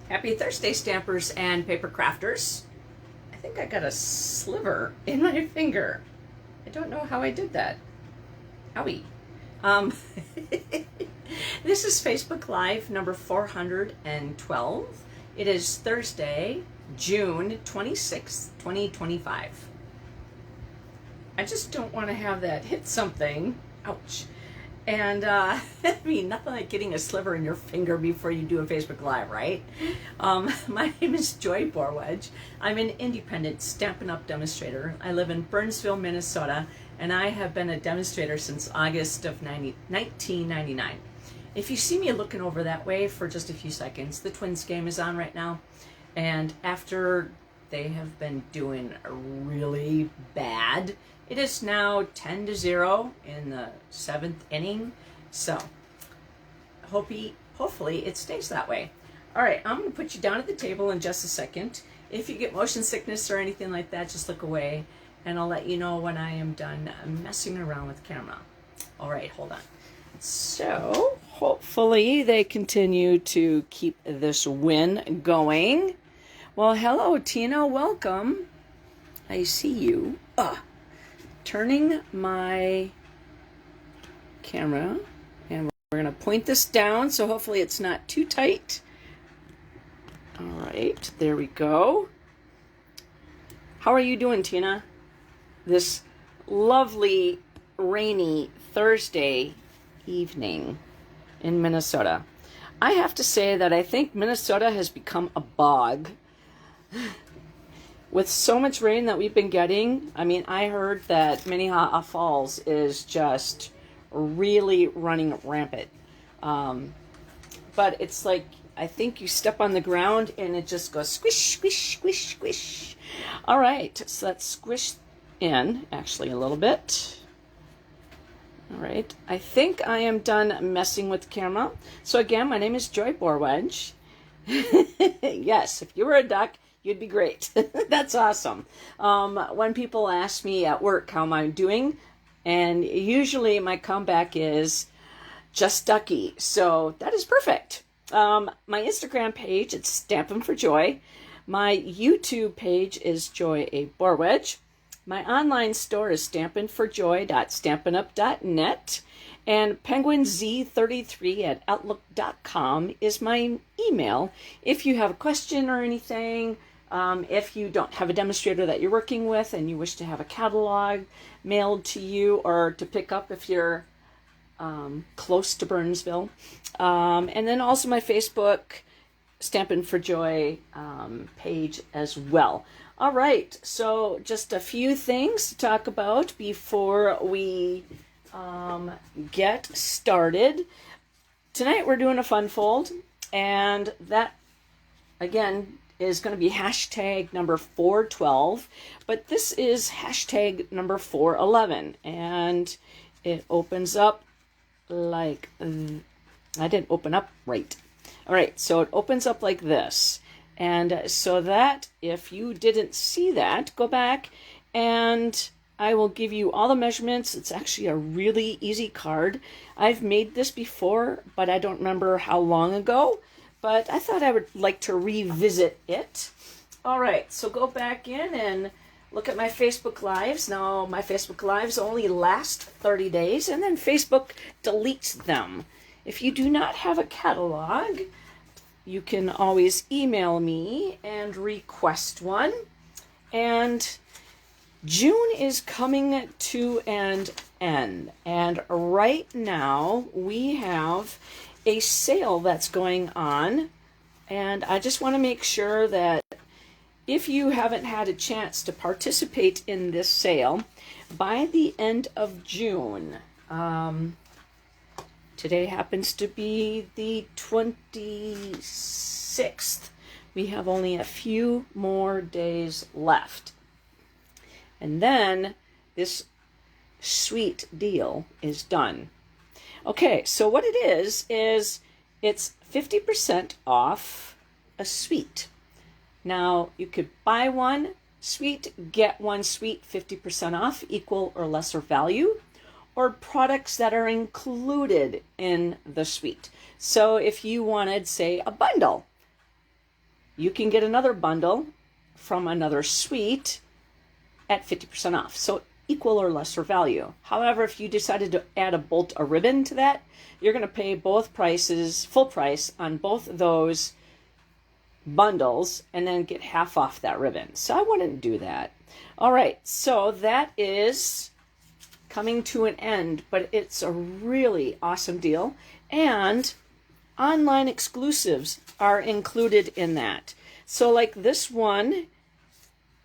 Happy Thursday, stampers and paper crafters. I think I got a sliver in my finger. I don't know how I did that. Owie. Um, this is Facebook Live number 412. It is Thursday, June 26th, 2025. I just don't want to have that hit something. Ouch. And I mean, nothing like getting a sliver in your finger before you do a Facebook Live, right? My name is Joy Borwedge. I'm an independent Stampin' Up! Demonstrator. I live in Burnsville, Minnesota, and I have been a demonstrator since August of 1999. If you see me looking over that way for just a few seconds, the Twins game is on right now, and after they have been doing really bad, it is now 10-0 in the 7th inning, so hopefully it stays that way. All right, I'm going to put you down at the table in just a second. If you get motion sickness or anything like that, just look away, and I'll let you know when I am done messing around with the camera. All right, hold on. So hopefully they continue to keep this win going. Well, hello, Tina. Welcome. I see you. Turning my camera, and we're going to point this down, so hopefully it's not too tight. All right, there we go. How are you doing, Tina? This lovely, rainy Thursday evening in Minnesota. I have to say that I think Minnesota has become a bog. With so much rain that we've been getting, I mean, I heard that Minnehaha Falls is just really running rampant. But it's like, I think you step on the ground and it just goes squish, squish, squish, squish. All right, so let's squish in, actually, a little bit. All right, I think I am done messing with the camera. So again, my name is Joy Borwedge. Yes, if you were a duck, you'd be great. That's awesome. When people ask me at work how am I doing, and usually my comeback is just ducky. So that is perfect. My Instagram page, it's Stampin' for Joy. My YouTube page is Joy A. Borwedge. My online store is stampinforjoy.stampinup.net. And penguinz33@outlook.com is my email. If you have a question or anything, if you don't have a demonstrator that you're working with and you wish to have a catalog mailed to you or to pick up if you're close to Burnsville. And then also my Facebook Stampin' for Joy page as well. All right, so just a few things to talk about before we get started. Tonight we're doing a fun fold, and that, again, is going to be hashtag number 412, but this is hashtag number 411, and it opens up like, I didn't open up right. All right, so it opens up like this, and so that, if you didn't see that, go back and I will give you all the measurements. It's actually a really easy card. I've made this before, but I don't remember how long ago. But I thought I would like to revisit it. All right, so go back in and look at my Facebook Lives. Now, my Facebook Lives only last 30 days, and then Facebook deletes them. If you do not have a catalog, you can always email me and request one. And June is coming to an end, and right now we have a sale that's going on, and I just want to make sure that if you haven't had a chance to participate in this sale, by the end of June, today happens to be the 26th, we have only a few more days left. And then this sweet deal is done. Okay, so what it is it's 50% off a suite. Now, you could buy one suite, get one suite 50% off, equal or lesser value, or products that are included in the suite. So if you wanted, say, a bundle, you can get another bundle from another suite at 50% off. So equal or lesser value. However, if you decided to add a bolt or ribbon to that, you're going to pay both prices, full price on both of those bundles, and then get half off that ribbon. So I wouldn't do that. All right, so that is coming to an end, but it's a really awesome deal. And online exclusives are included in that. So like this one,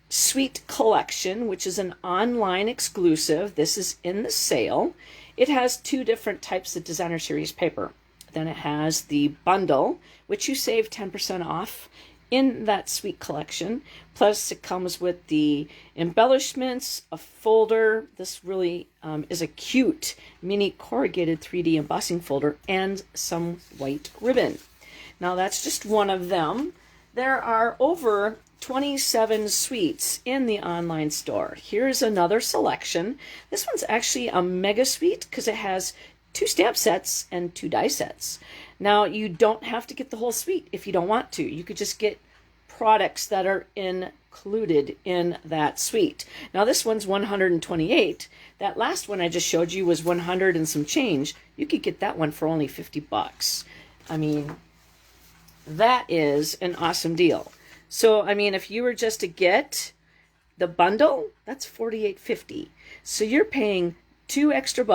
Suite Collection, which is an online exclusive. This is in the sale. It has two different types of designer series paper. Then it has the bundle, which you save 10% off in that Suite Collection. Plus it comes with the embellishments, a folder. This really is a cute mini corrugated 3D embossing folder, and some white ribbon. Now that's just one of them. There are over 27 suites in the online store. Here's another selection. This one's actually a mega suite because it has 2 stamp sets and 2 die sets. Now, you don't have to get the whole suite if you don't want to. You could just get products that are included in that suite. Now, this one's 128. That last one I just showed you was 100 and some change. You could get that one for only $50. I mean, that is an awesome deal. So, I mean, if you were just to get the bundle, that's $48.50. So you're paying $2 extra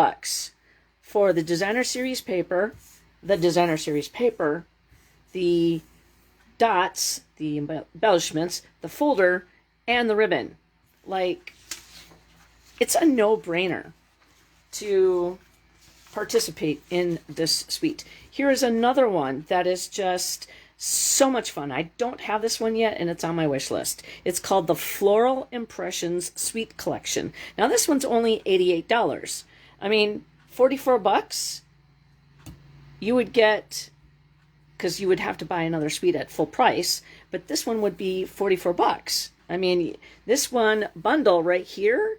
for the designer series paper, the dots, the embellishments, the folder, and the ribbon. Like, it's a no-brainer to participate in this suite. Here is another one that is just so much fun. I don't have this one yet, and it's on my wish list. It's called the Floral Impressions Suite Collection. Now, this one's only $88. I mean, $44, you would get, because you would have to buy another suite at full price, but this one would be $44. I mean, this one bundle right here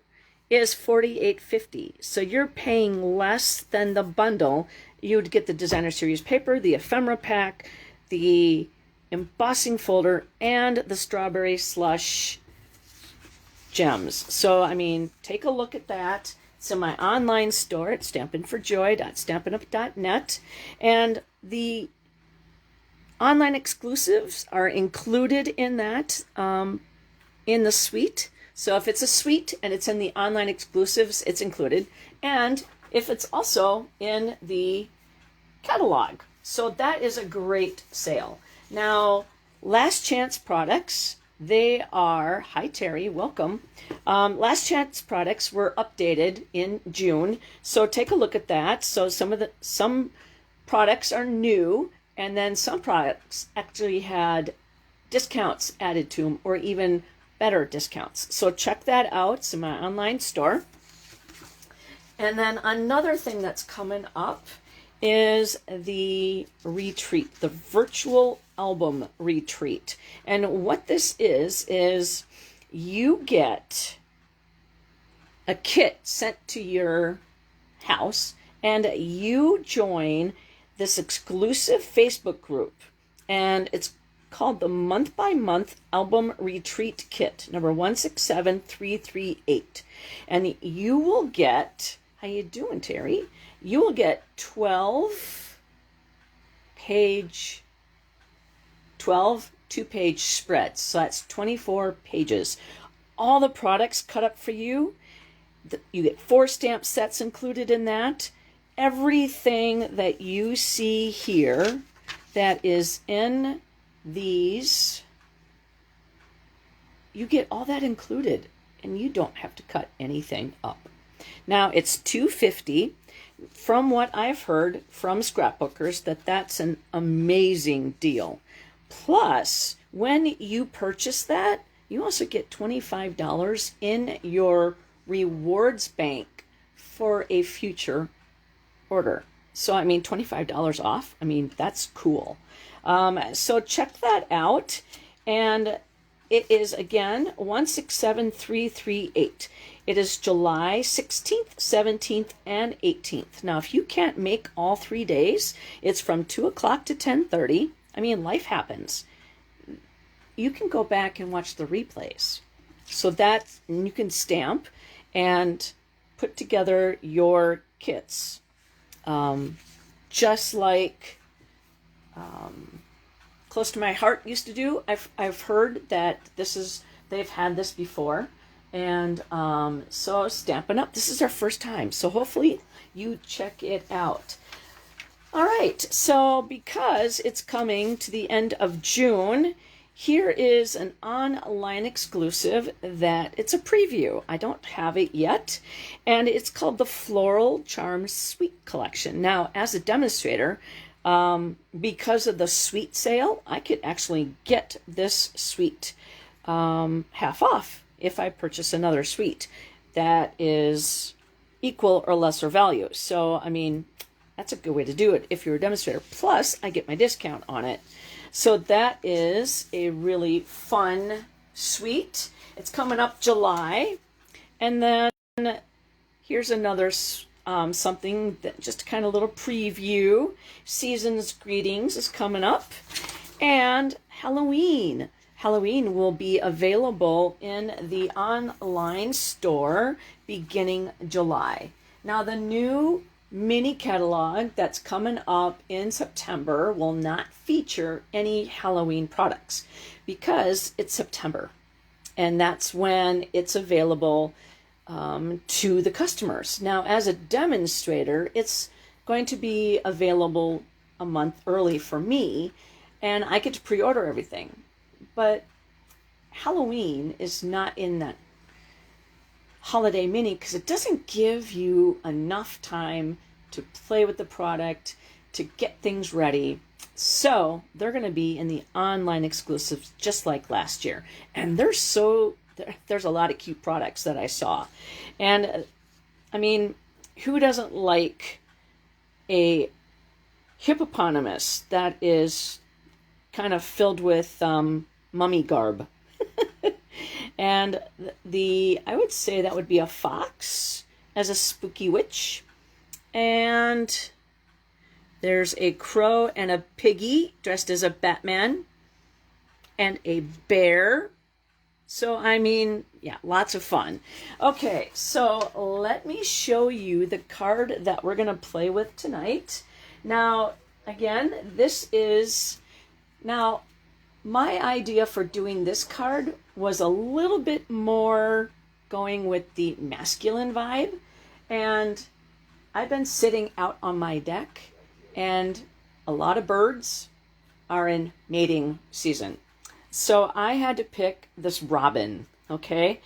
is $48.50. So you're paying less than the bundle. You would get the designer series paper, the ephemera pack, the embossing folder, and the strawberry slush gems. So, I mean, take a look at that. It's in my online store at stampin'up.net. And the online exclusives are included in that, in the suite. So if it's a suite and it's in the online exclusives, it's included. And if it's also in the catalog. So that is a great sale. Now, Last Chance products, they are, hi Terry, welcome. Last Chance products were updated in June. So take a look at that. So some products are new, and then some products actually had discounts added to them, or even better discounts. So check that out. It's in my online store. And then another thing that's coming up is the retreat, the virtual album retreat. And what this is you get a kit sent to your house, and you join this exclusive Facebook group, and it's called the Month by Month Album Retreat Kit, number 167338. And you will get, how you doing, Terry? You will get 12 two-page spreads. So that's 24 pages. All the products cut up for you. You get 4 stamp sets included in that. Everything that you see here that is in these, you get all that included, and you don't have to cut anything up. Now, it's $250. From what I've heard from scrapbookers, that's an amazing deal. Plus, when you purchase that, you also get $25 in your rewards bank for a future order. So, I mean, $25 off. I mean, that's cool. So check that out. And it is, again, 167338. It is July 16th, 17th, and 18th. Now, if you can't make all 3 days, it's from 2 o'clock to 10:30. I mean, life happens. you can go back and watch the replays. So that you can stamp and put together your kits. Just like Close to My Heart used to do. I've heard that they've had this before. And so Stampin' Up, this is our first time. So hopefully you check it out. All right, so because it's coming to the end of June, here is an online exclusive that it's a preview. I don't have it yet, and it's called the Floral Charms Suite Collection. Now, as a demonstrator, because of the suite sale, I could actually get this suite half off if I purchase another suite that is equal or lesser value. So, I mean, that's a good way to do it if you're a demonstrator. Plus, I get my discount on it. So that is a really fun suite. It's coming up July. And then here's another something that just kind of a little preview. Season's Greetings is coming up. And Halloween. Halloween will be available in the online store beginning July. Now, the new mini catalog that's coming up in September will not feature any Halloween products because it's September, and that's when it's available to the customers. Now, as a demonstrator, it's going to be available a month early for me, and I get to pre-order everything. But Halloween is not in that holiday mini because it doesn't give you enough time to play with the product, to get things ready. So they're going to be in the online exclusives just like last year. And there's a lot of cute products that I saw. And I mean, who doesn't like a hippopotamus that is kind of filled with mummy garb? And I would say that would be a fox as a spooky witch. And there's a crow and a piggy dressed as a Batman. And a bear. So, I mean, yeah, lots of fun. Okay, so let me show you the card that we're going to play with tonight. Now, again, my idea for doing this card was a little bit more going with the masculine vibe. And I've been sitting out on my deck, and a lot of birds are in mating season. So I had to pick this robin, okay?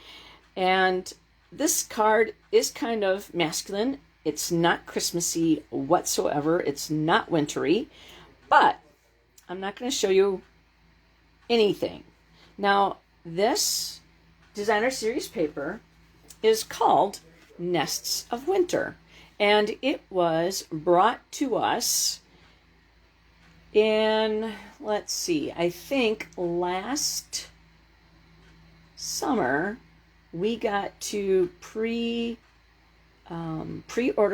And this card is kind of masculine. It's not Christmassy whatsoever. It's not wintry. But I'm not going to show you anything. Now, this designer series paper is called Nests of Winter, and it was brought to us in, let's see, I think last summer we got to pre-order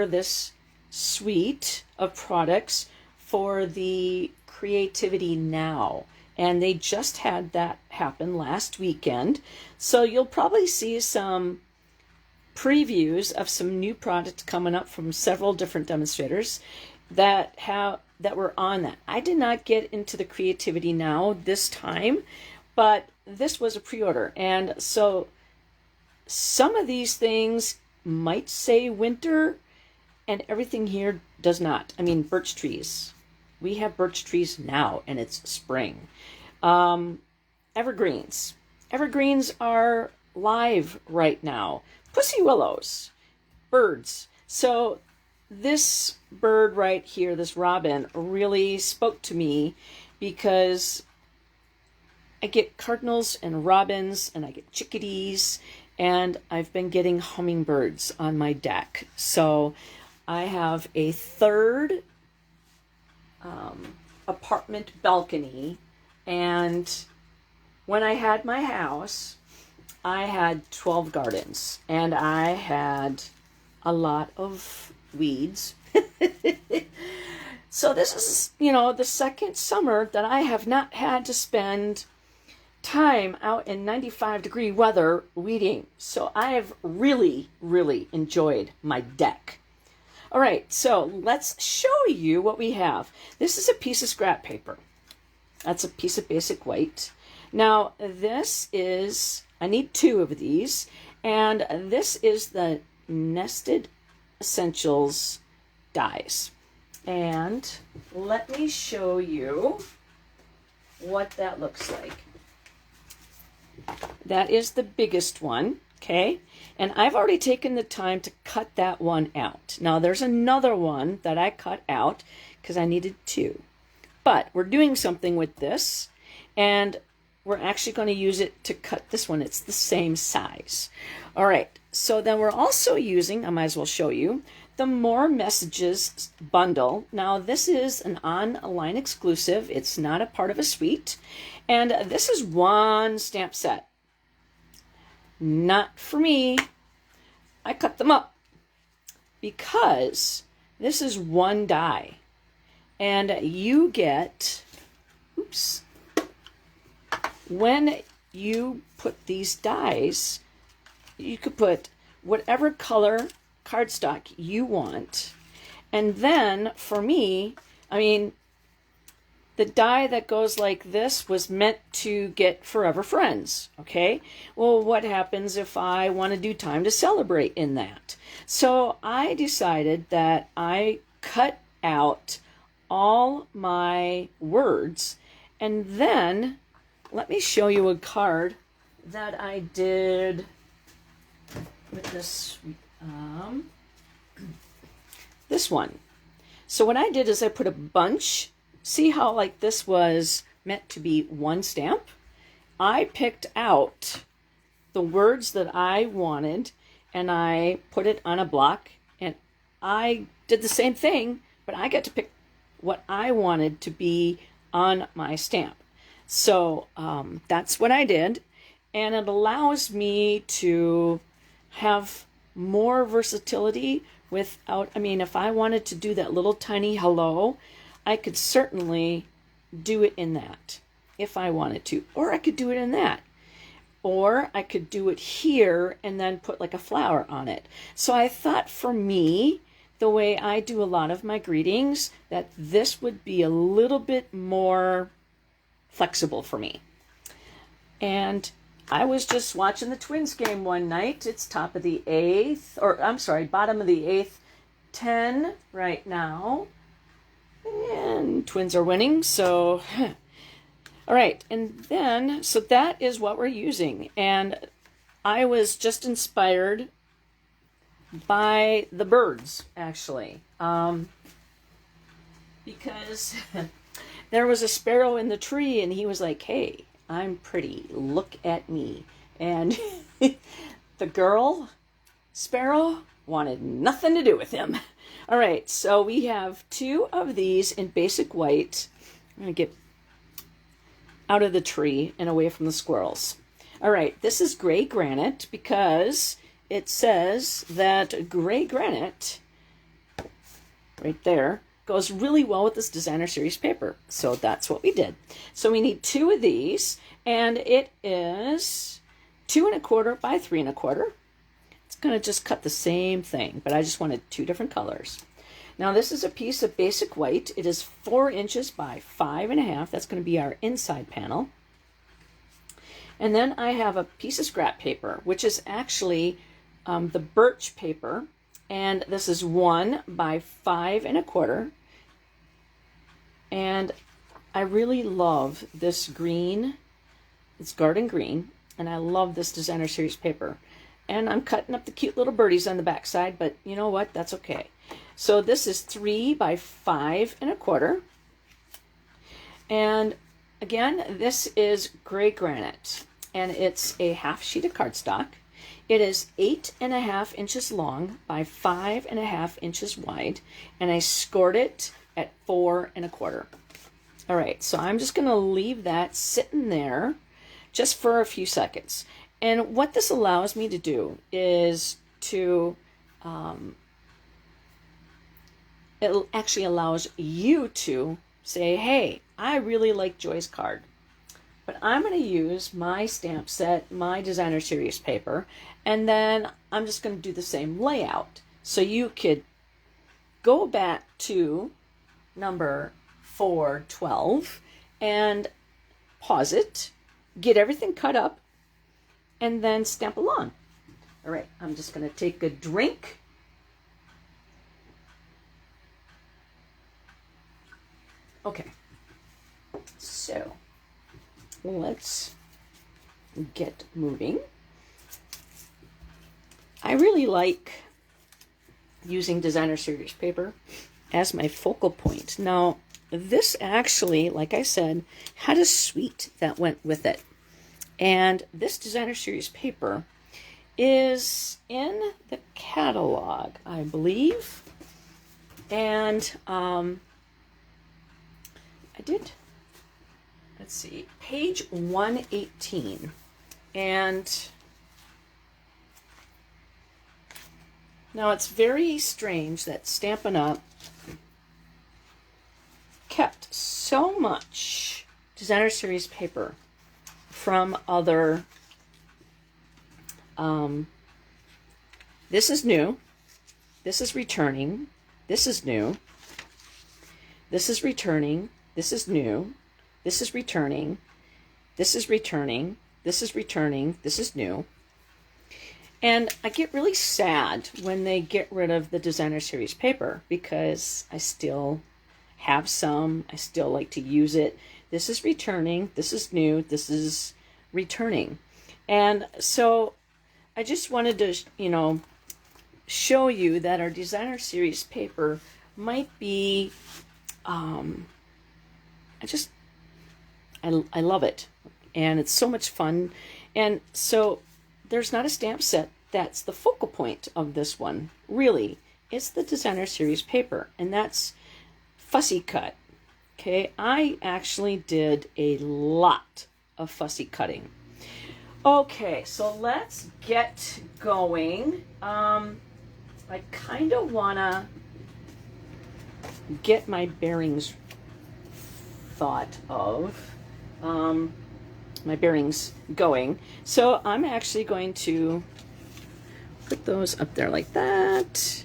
this suite of products for the Creativity Now. And they just had that happen last weekend. So you'll probably see some previews of some new products coming up from several different demonstrators that were on that. I did not get into the Creativity Now this time, but this was a pre-order. And so some of these things might say winter, and everything here does not. I mean, birch trees. We have birch trees now, and it's spring. Evergreens. Evergreens are live right now. Pussy willows. Birds. So this bird right here, this robin, really spoke to me because I get cardinals and robins, and I get chickadees, and I've been getting hummingbirds on my deck. So I have a third apartment balcony, and when I had my house, I had 12 gardens, and I had a lot of weeds. So this is, the second summer that I have not had to spend time out in 95-degree weather reading. So I've really, really enjoyed my deck. All right, so let's show you what we have. This is a piece of scrap paper. That's a piece of basic white. Now, this is, I need 2 of these, and this is the Nested Essentials dies. And let me show you what that looks like. That is the biggest one, okay? And I've already taken the time to cut that one out. Now, there's another one that I cut out because I needed 2. But we're doing something with this, and we're actually going to use it to cut this one. It's the same size. All right, so then we're also using, I might as well show you, the More Messages bundle. Now, this is an online exclusive. It's not a part of a suite. And this is one stamp set. Not for me. I cut them up because this is one die. And you get, oops, when you put these dies, you could put whatever color cardstock you want. And then for me, I mean, the die that goes like this was meant to get Forever Friends, okay? Well, what happens if I want to do Time to Celebrate in that? So I decided that I cut out all my words, and then let me show you a card that I did with this one. So what I did is I put a bunch. See how like this was meant to be one stamp? I picked out the words that I wanted and I put it on a block, and I did the same thing, but I got to pick what I wanted to be on my stamp. So that's what I did, and it allows me to have more versatility without, I mean, if I wanted to do that little tiny hello, I could certainly do it in that if I wanted to, or I could do it in that, or I could do it here and then put like a flower on it. So I thought for me, the way I do a lot of my greetings, that this would be a little bit more flexible for me. And I was just watching the Twins game one night. It's top of the 8th, or I'm sorry, bottom of the 8th, 10 right now. And Twins are winning, so all right. And then, so that is what we're using. And I was just inspired by the birds, actually, because there was a sparrow in the tree, and he was like, "Hey, I'm pretty. Look at me." And the girl sparrow wanted nothing to do with him. All right, so we have 2 of these in basic white. I'm going to get out of the tree and away from the squirrels. All right, this is gray granite because it says that gray granite, right there, goes really well with this designer series paper. So that's what we did. So we need 2 of these, and it is 2 1/4 by 3 1/4. It's going to just cut the same thing, but I just wanted 2 different colors. Now this is a piece of basic white. It is 4 inches by 5 1/2. That's going to be our inside panel. And then I have a piece of scrap paper, which is actually the birch paper. And this is 1 by 5 1/4. And I really love this green. It's garden green. And I love this designer series paper. And I'm cutting up the cute little birdies on the back side, but you know what? That's okay. So this is 3 by 5 1/4. And again, this is gray granite, and it's a half sheet of cardstock. It is 8 1/2 inches long by 5 1/2 inches wide, and I scored it at 4 1/4. All right, so I'm just going to leave that sitting there just for a few seconds. And what this allows me to do is to, it actually allows you to say, hey, I really like Joy's card. But I'm going to use my stamp set, my designer series paper, and then I'm just going to do the same layout. So you could go back to number 412 and pause it, get everything cut up, and then stamp along. All right, I'm just going to take a drink. Okay, so let's get moving. I really like using designer series paper as my focal point. Now, this actually, like I said, had a suite that went with it. And this designer series paper is in the catalog, I believe. And I did, let's see, page 118. And now it's very strange that Stampin' Up! Kept so much designer series paper from other, this is new, this is returning, this is new, this is returning, this is new, this is returning, this is returning, this is returning, this is new. And I get really sad when they get rid of the designer series paper because I still have some. I still like to use it. This is returning, this is new, this is returning. And so I just wanted to, show you that our designer series paper might be, I love it. And it's so much fun. And so there's not a stamp set that's the focal point of this one. Really, it's the designer series paper. And that's Fussy Cut. Okay, I actually did a lot of fussy cutting. Okay, so let's get going. I kind of want to get my bearings thought of, my bearings going. So I'm actually going to put those up there like that.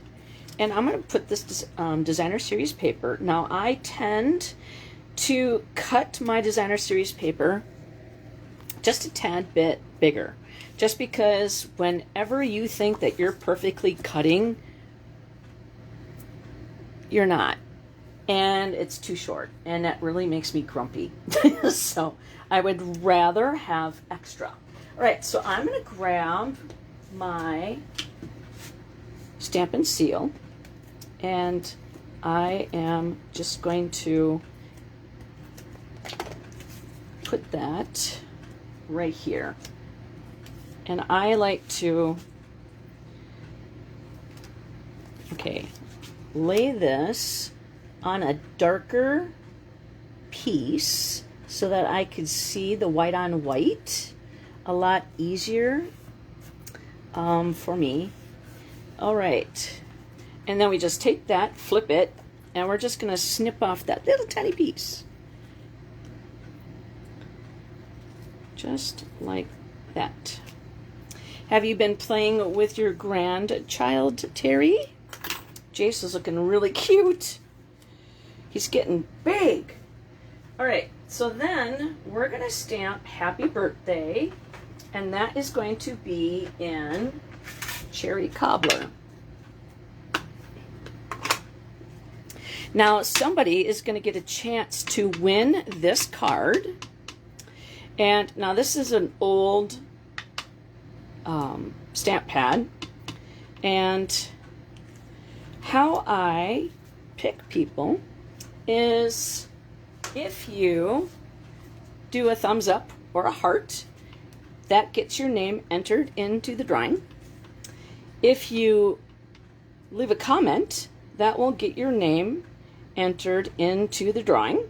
And I'm going to put this designer series paper. Now I tend to cut my designer series paper just a tad bit bigger, just because whenever you think that you're perfectly cutting, you're not, and it's too short, and that really makes me grumpy. So I would rather have extra. All right, so I'm going to grab my Stampin' Seal, and I am just going to put that right here. And I like to, lay this on a darker piece so that I could see the white on white a lot easier for me. All right. And then we just take that, flip it, and we're just going to snip off that little tiny piece. Just like that. Have you been playing with your grandchild, Terry? Jace is looking really cute. He's getting big. All right, so then we're going to stamp Happy Birthday, and that is going to be in Cherry Cobbler. Now, somebody is going to get a chance to win this card. And now this is an old stamp pad. And how I pick people is if you do a thumbs up or a heart, that gets your name entered into the drawing. If you leave a comment, that will get your name entered into the drawing.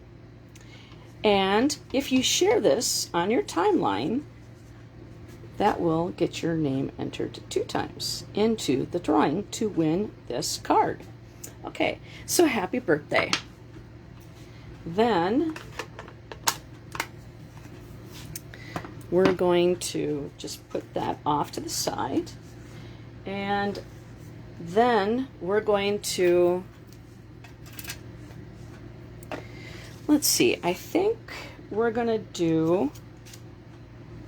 And if you share this on your timeline, that will get your name entered 2 times into the drawing to win this card. Okay, so happy birthday. Then we're going to just put that off to the side. And then we're going to, let's see, I think we're going to do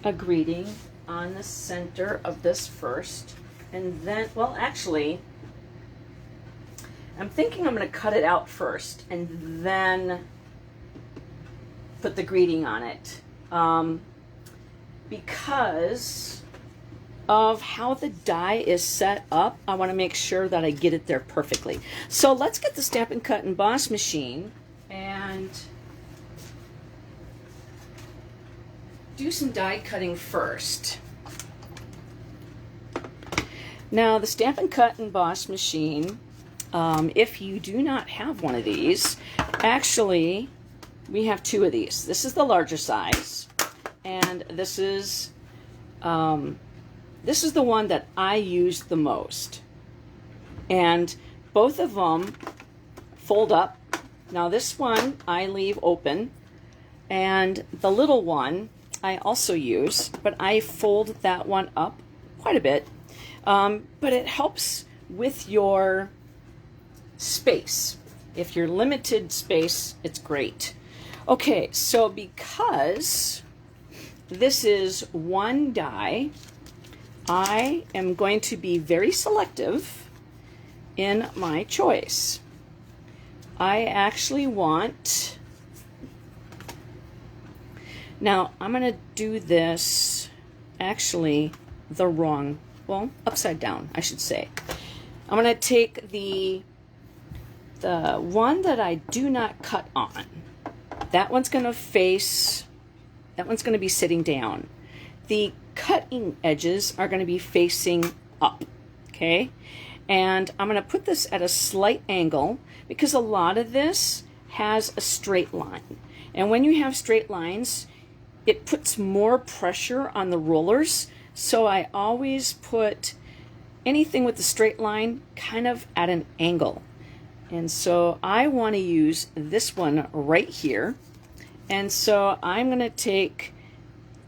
a greeting on the center of this first. And then, well, actually, I'm thinking I'm going to cut it out first and then put the greeting on it. Because of how the die is set up, I want to make sure that I get it there perfectly. So let's get the Stampin' Cut Emboss machine and do some die cutting first. Now the Stampin' Cut Emboss machine, if you do not have one of these, actually we have two of these. This is the larger size, and this is the one that I use the most. And both of them fold up. Now this one I leave open, and the little one I also use, but I fold that one up quite a bit. But it helps with your space. If you're limited space, it's great. Okay, so because this is one die, I am going to be very selective in my choice. I actually want, now I'm going to do this actually the wrong, well, upside down, I should say. I'm going to take the one that I do not cut on. That one's going to face, that one's going to be sitting down. The cutting edges are going to be facing up, okay? And I'm going to put this at a slight angle because a lot of this has a straight line. And when you have straight lines, it puts more pressure on the rollers. So I always put anything with the straight line kind of at an angle. And so I want to use this one right here. And so I'm going to take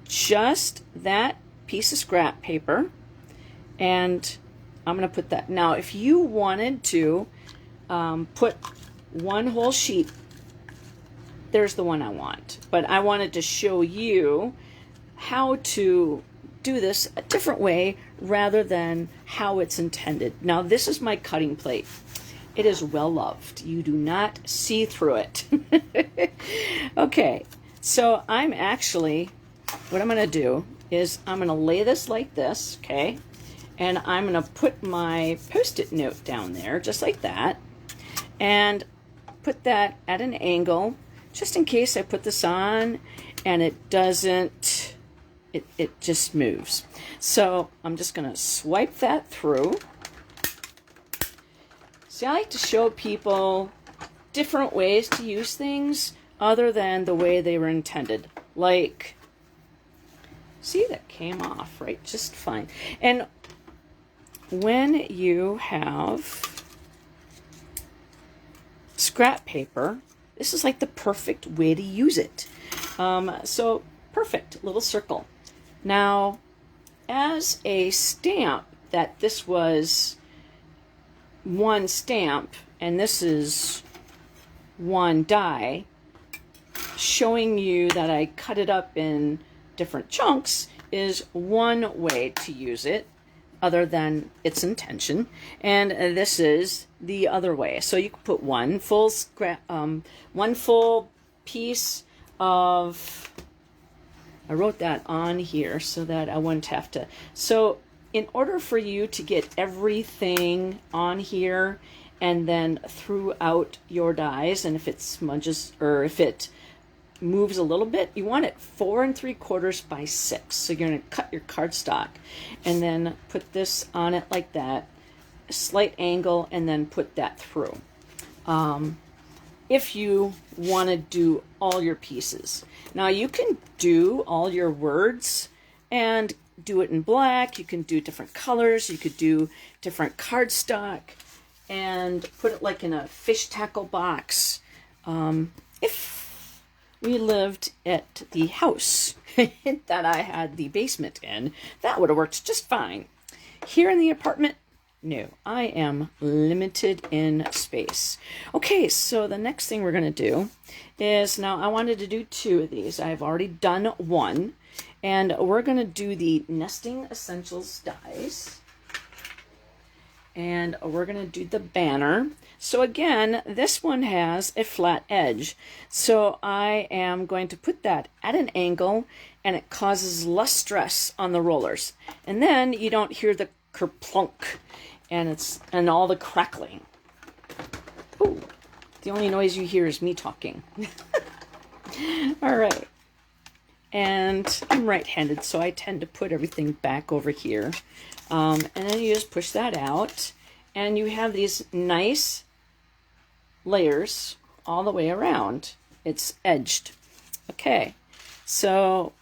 just that piece of scrap paper and I'm going to put that. Now, if you wanted to put one whole sheet, there's the one I want. But I wanted to show you how to do this a different way rather than how it's intended. Now, this is my cutting plate. It is well loved. You do not see through it. Okay, so I'm actually, what I'm going to do is I'm going to lay this like this, okay? And I'm going to put my Post-it note down there, just like that. And put that at an angle, just in case I put this on and it doesn't, it just moves. So I'm just going to swipe that through. See, I like to show people different ways to use things other than the way they were intended. Like, see, that came off, right? Just fine. And when you have scrap paper, this is like the perfect way to use it. So, perfect, little circle. Now, as a stamp, that this was one stamp and this is one die, showing you that I cut it up in different chunks is one way to use it other than its intention, and this is the other way. So you can put one full piece of, I wrote that on here so that I wouldn't have to. So in order for you to get everything on here and then throughout your dies, and if it smudges or if it moves a little bit, you want it 4 3/4 by 6. So you're going to cut your cardstock and then put this on it like that, a slight angle, and then put that through. If you want to do all your pieces. Now you can do all your words and do it in black. You can do different colors. You could do different cardstock and put it like in a fish tackle box. If we lived at the house that I had the basement in, that would have worked just fine. Here in the apartment, no, I am limited in space. Okay, so the next thing we're going to do is, now I wanted to do 2 of these. I've already done 1, and we're going to do the Nesting Essentials dies. And we're going to do the banner. So again, this one has a flat edge. So I am going to put that at an angle, and it causes less stress on the rollers. And then you don't hear the kerplunk and all the crackling. Ooh, the only noise you hear is me talking. All right. And I'm right-handed, so I tend to put everything back over here. And then you just push that out, and you have these nice layers all the way around. It's edged. Okay, so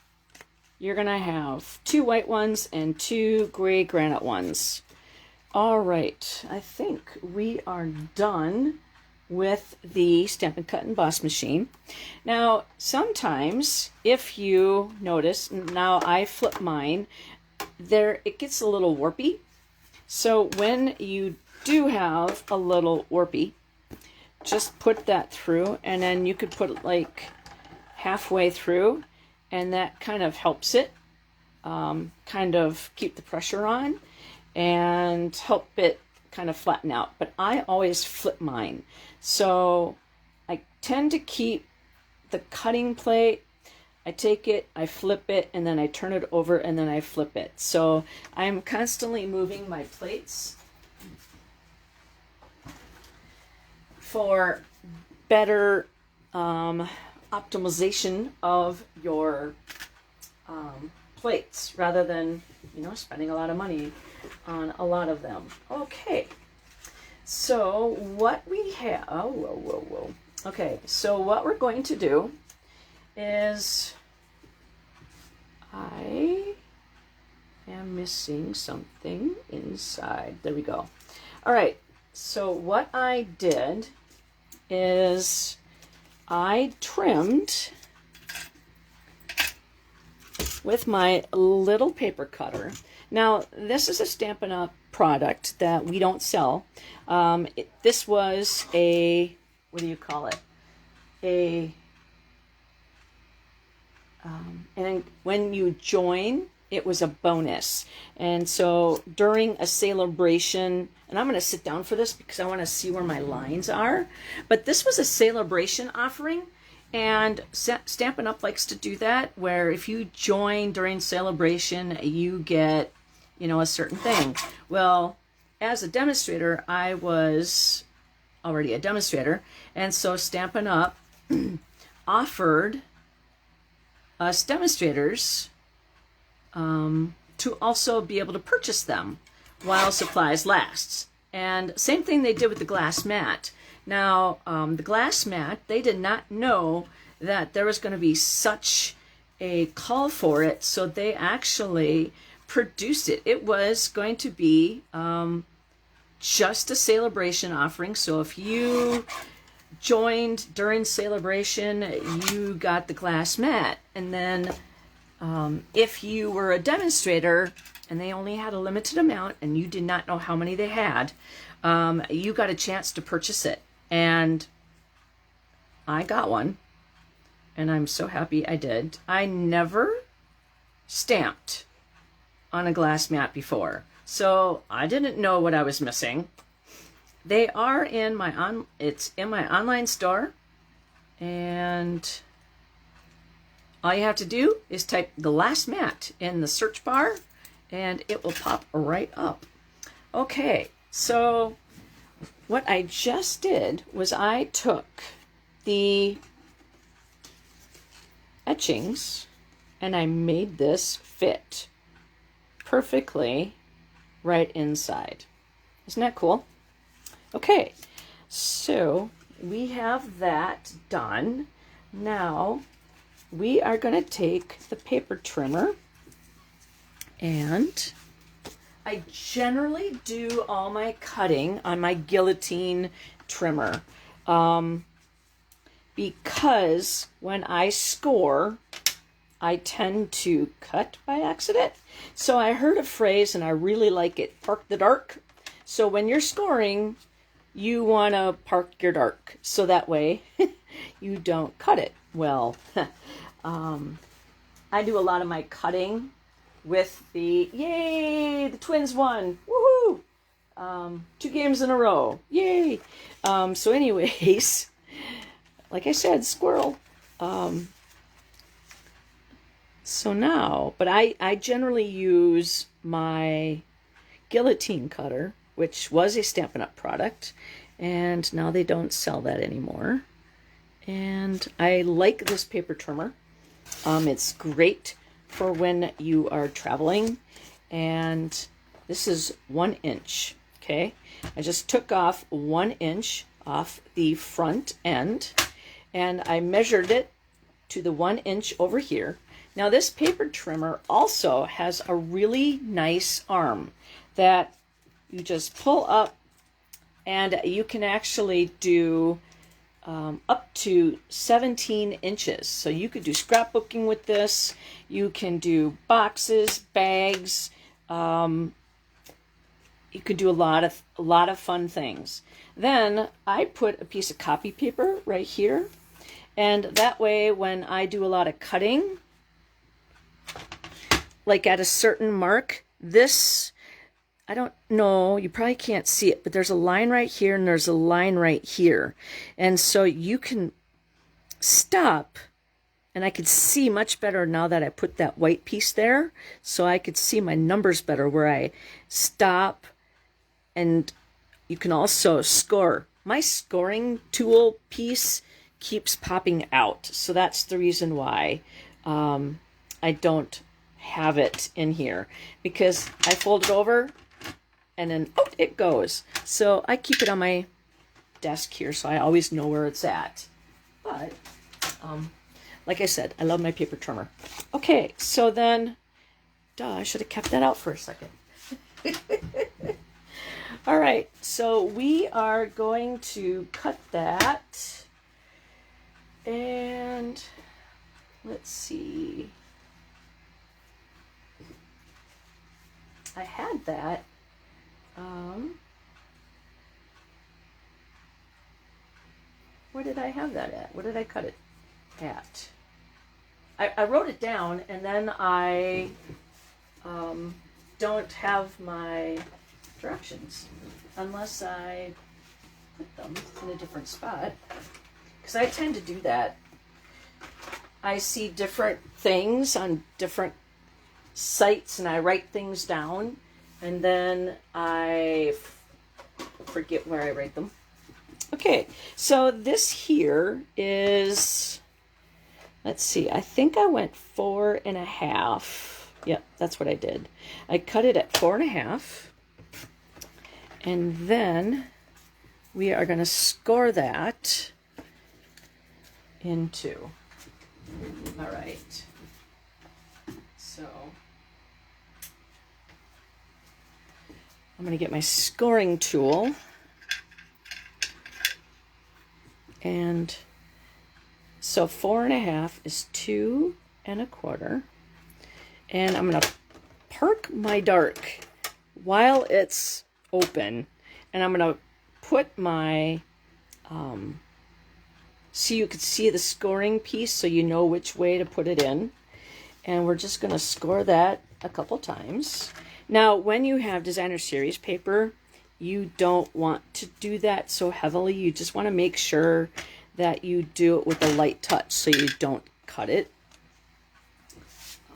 you're going to have 2 white ones and 2 gray granite ones. All right, I think we are done with the Stampin' Cut Emboss machine. Now, sometimes, if you notice, now I flip mine, it gets a little warpy. So when you do have a little warpy, just put that through, and then you could put it like halfway through, and that kind of helps it kind of keep the pressure on and help it kind of flatten out. But I always flip mine. So I tend to keep the cutting plate, I take it, I flip it, and then I turn it over, and then I flip it. So I'm constantly moving my plates for better optimization of your plates, rather than, spending a lot of money on a lot of them. Okay, so what we have, Okay, so what we're going to do is, I am missing something inside. There we go. All right, so what I did is I trimmed with my little paper cutter. Now, this is a Stampin' Up! Product that we don't sell. This was a, what do you call it? And when you join, it was a bonus. And so during a celebration, and I'm going to sit down for this because I want to see where my lines are, but this was a celebration offering, and Stampin' Up! Likes to do that, where if you join during celebration, you get, a certain thing. Well, as a demonstrator, I was already a demonstrator, and so Stampin' Up! Offered us demonstrators to also be able to purchase them while supplies lasts. And same thing they did with the glass mat. Now, the glass mat, they did not know that there was going to be such a call for it, so they actually produced it. It was going to be just a celebration offering. So if you joined during celebration, you got the glass mat. And then if you were a demonstrator and they only had a limited amount and you did not know how many they had, you got a chance to purchase it. And I got one, and I'm so happy I did. I never stamped on a glass mat before, so I didn't know what I was missing. They are in my it's in my online store, and all you have to do is type glass mat in the search bar and it will pop right up. Okay, so what I just did was I took the etchings and I made this fit perfectly right inside. Isn't that cool? Okay, so we have that done. Now we are going to take the paper trimmer, and I generally do all my cutting on my guillotine trimmer. because when I score, I tend to cut by accident. So I heard a phrase and I really like it, park the dark. So when you're scoring, you want to park your dark so that way you don't cut it. Well, I do a lot of my cutting with the Twins won. Woohoo! 2 games in a row. Yay! So anyways, like I said, squirrel. So now, but I generally use my guillotine cutter, which was a Stampin' Up! Product, and now they don't sell that anymore. And I like this paper trimmer. It's great for when you are traveling, and this is 1 inch, okay? I just took off 1 inch off the front end, and I measured it to the 1 inch over here. Now this paper trimmer also has a really nice arm that you just pull up, and you can actually do up to 17 inches. So you could do scrapbooking with this. You can do boxes, bags. You could do a lot of fun things. Then I put a piece of copy paper right here, and that way when I do a lot of cutting, like at a certain mark, this, I don't know, you probably can't see it, but there's a line right here and there's a line right here. And so you can stop, and I could see much better now that I put that white piece there. So I could see my numbers better where I stop, and you can also score. My scoring tool piece keeps popping out. So that's the reason why I don't have it in here, because I fold it over and then out it goes. So I keep it on my desk here so I always know where it's at. But like I said, I love my paper trimmer. Okay, so then, I should have kept that out for a second. All right, so we are going to cut that, and let's see. I had that. Where did I have that at? What did I cut it at? I wrote it down, and then I don't have my directions unless I put them in a different spot, because I tend to do that. I see different things on different sites and I write things down, and then I forget where I write them. Okay, so this here is, let's see, I think I went 4.5. Yep, that's what I did. I cut it at 4.5, and then we are going to score that in 2. All right. So I'm going to get my scoring tool, and so 4.5 is 2.25, and I'm going to park my dark while it's open, and I'm going to put my so you could see the scoring piece so you know which way to put it in, and we're just going to score that a couple times. Now, when you have designer series paper, you don't want to do that so heavily. You just want to make sure that you do it with a light touch so you don't cut it,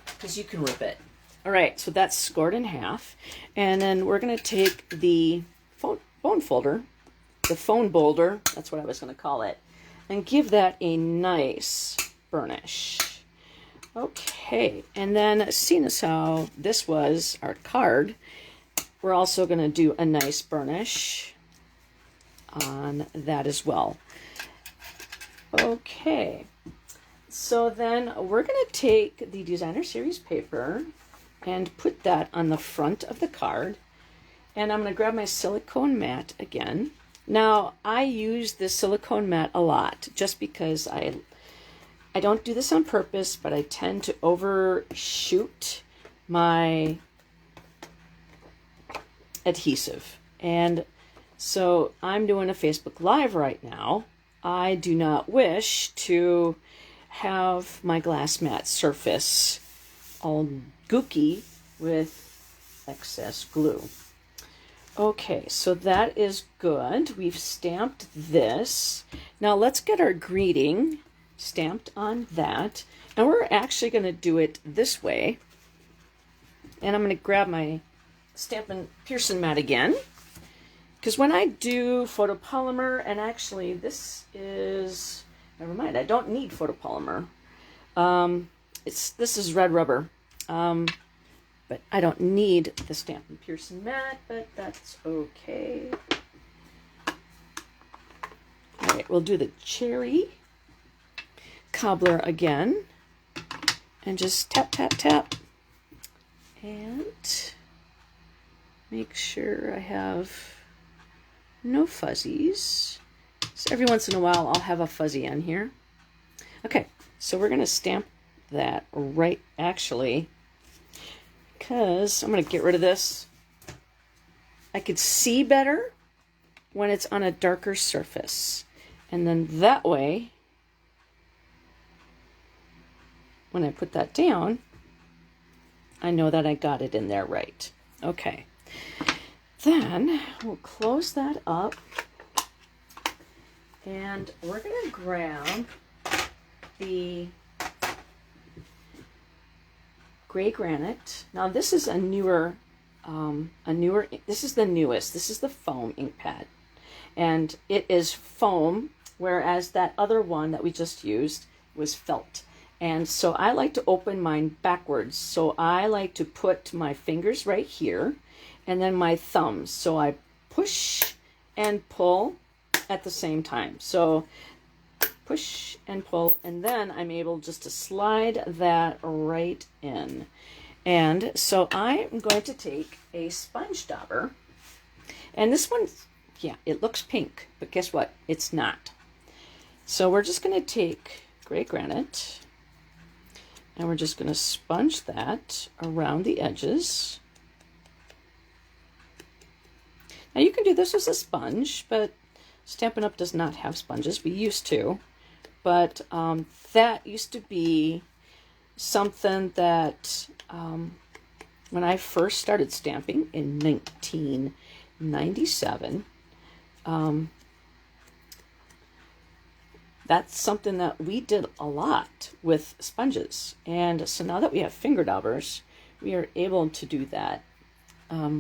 because you can rip it. All right, so that's scored in half. And then we're going to take the phone folder, the phone boulder, that's what I was going to call it, and give that a nice burnish. Okay, and then seeing as how this was our card, we're also going to do a nice burnish on that as well. Okay, so then we're going to take the designer series paper and put that on the front of the card, and I'm going to grab my silicone mat again, Now, I use this silicone mat a lot just because I don't do this on purpose, but I tend to overshoot my adhesive. And so I'm doing a Facebook Live right now. I do not wish to have my glass mat surface all gooky with excess glue. Okay, so that is good. We've stamped this. Now let's get our greeting stamped on that. And we're actually going to do it this way. And I'm going to grab my Stampin' Pearson mat again. Because when I do photopolymer, and actually this is, never mind, I don't need photopolymer. This is red rubber. But I don't need the Stampin' Pearson mat, but that's okay. All right, we'll do the cherry cobbler again. And just tap, tap, tap. And make sure I have no fuzzies. So every once in a while, I'll have a fuzzy on here. Okay, so we're going to stamp that right, actually, because I'm going to get rid of this. I could see better when it's on a darker surface. And then that way, when I put that down, I know that I got it in there right. Okay. Then we'll close that up. And we're going to grab the gray granite. Now this is a newer, this is the newest. This is the foam ink pad. And it is foam, whereas that other one that we just used was felt. And so I like to open mine backwards. So I like to put my fingers right here and then my thumbs. So I push and pull at the same time. So push and pull, and then I'm able just to slide that right in. And so I'm going to take a sponge dauber, and this one, yeah, it looks pink, but guess what? It's not. So we're just going to take gray granite, and we're just going to sponge that around the edges. Now you can do this as a sponge, but Stampin' Up! Does not have sponges. We used to. But that used to be something that when I first started stamping in 1997, that's something that we did a lot with sponges. And so now that we have finger daubers, we are able to do that,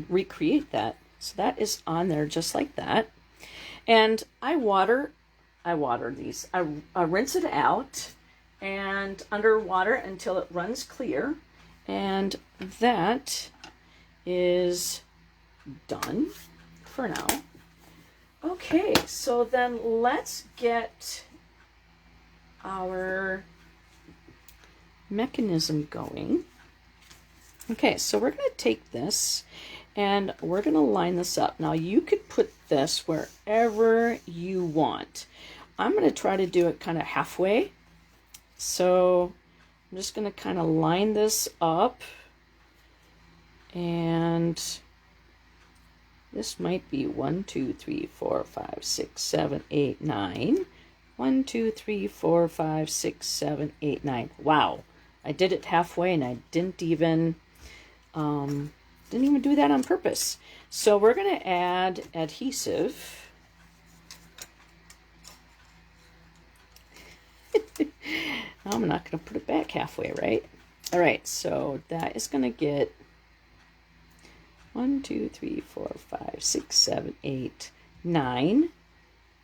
recreate that. So that is on there just like that. And I water these. I rinse it out and underwater until it runs clear. And that is done for now. Okay, so then let's get our mechanism going. Okay, so we're going to take this and we're going to line this up. Now you could put this wherever you want. I'm going to try to do it kind of halfway. So I'm just going to kind of line this up. And this might be 1, 2, 3, 4, 5, 6, 7, 8, 9. 1, 2, 3, 4, 5, 6, 7, 8, 9. Wow. I did it halfway and I didn't even do that on purpose. So we're going to add adhesive. I'm not going to put it back halfway, right? All right, so that is going to get 1, 2, 3, 4, 5, 6, 7, 8, 9.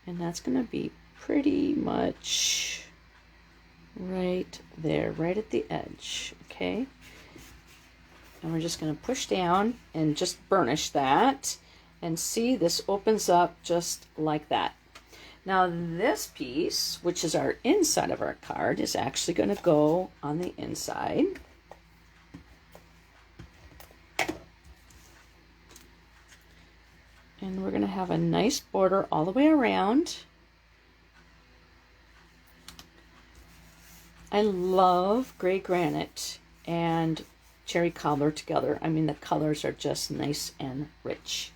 And that's going to be pretty much right there, right at the edge, okay? And we're just going to push down and just burnish that. And see, this opens up just like that. Now this piece, which is our inside of our card, is actually going to go on the inside. And we're going to have a nice border all the way around. I love gray granite and cherry cobbler together. I mean, the colors are just nice and rich.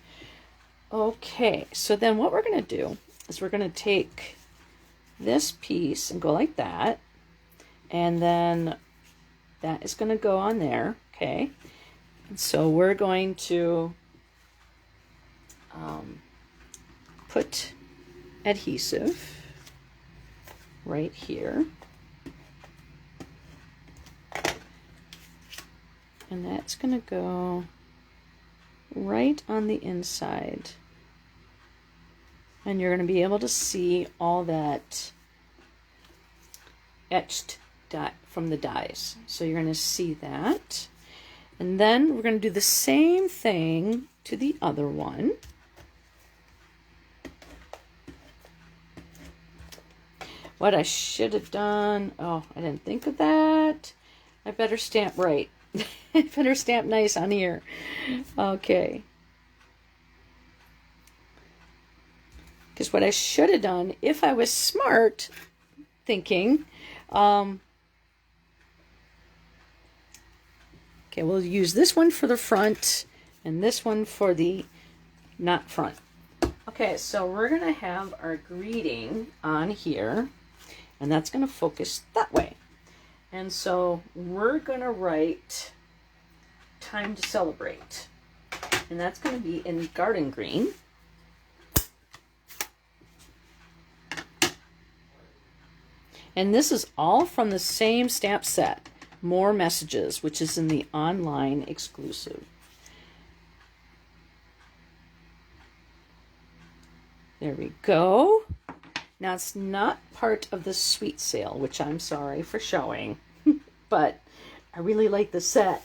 Okay, so then what we're going to do is we're going to take this piece and go like that. And then that is going to go on there, okay? And so we're going to put adhesive right here. And that's going to go right on the inside. And you're going to be able to see all that etched dye from the dies. So you're going to see that. And then we're going to do the same thing to the other one. What I should have done, oh, I didn't think of that. I better stamp right. I better stamp nice on here. Okay. Because what I should have done, if I was smart thinking, okay, we'll use this one for the front and this one for the not front. Okay, so we're going to have our greeting on here, and that's going to focus that way. And so we're going to write time to celebrate. And that's going to be in garden green. And this is all from the same stamp set, More Messages, which is in the online exclusive. There we go. Now, it's not part of the sweet sale, which I'm sorry for showing, but I really like the set.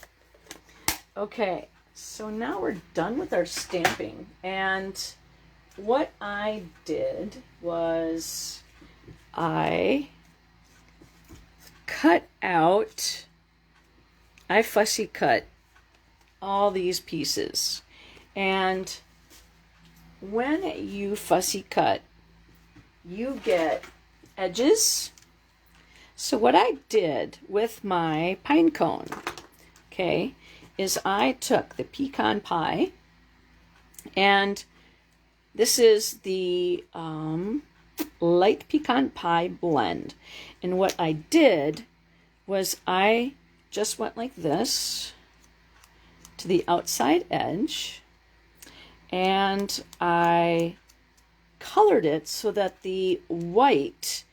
Okay, so now we're done with our stamping. And what I did was I fussy cut all these pieces. And when you fussy cut, you get edges. So what I did with my pine cone, okay, is I took the pecan pie, and this is the light pecan pie blend. And what I did was I just went like this to the outside edge, and I colored it so that the white,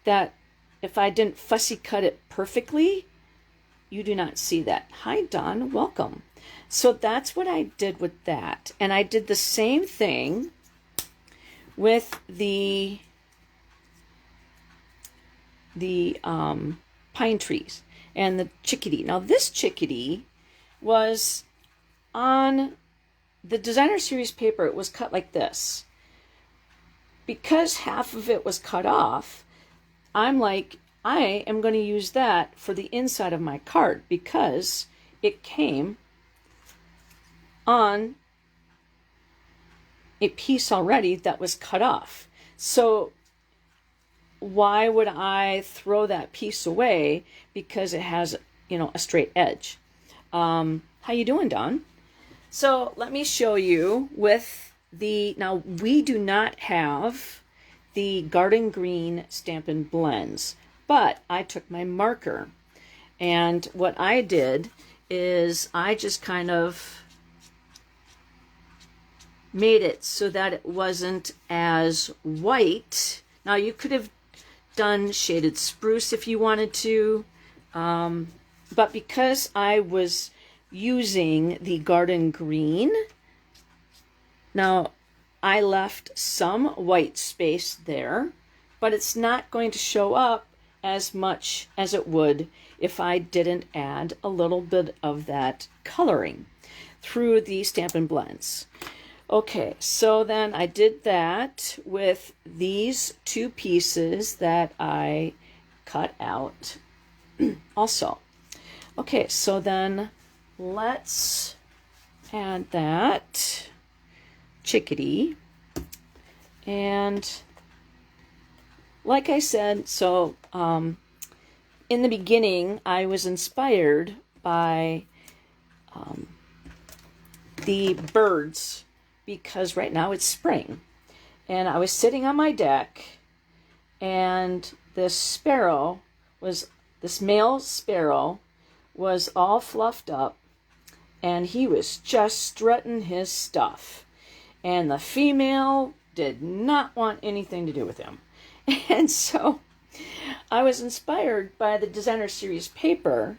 that if I didn't fussy cut it perfectly, you do not see that. Hi, Don, welcome. So that's what I did with that. And I did the same thing with the pine trees and the chickadee. Now this chickadee was on the designer series paper. It was cut like this. Because half of it was cut off, I'm like, I am going to use that for the inside of my card because it came on a piece already that was cut off. So why would I throw that piece away because it has, a straight edge? How you doing, Don? So let me show you with now we do not have the garden green Stampin' Blends, but I took my marker, and what I did is I just kind of made it so that it wasn't as white. Now you could have done shaded spruce if you wanted to, but because I was using the garden green, now I left some white space there, but it's not going to show up as much as it would if I didn't add a little bit of that coloring through the Stampin' Blends. Okay, so then I did that with these two pieces that I cut out also. Okay, so then let's add that. chickadee. And like I said, so in the beginning, I was inspired by the birds because right now it's spring. And I was sitting on my deck, and this male sparrow was all fluffed up, and he was just strutting his stuff. And the female did not want anything to do with him. And so I was inspired by the Designer Series paper,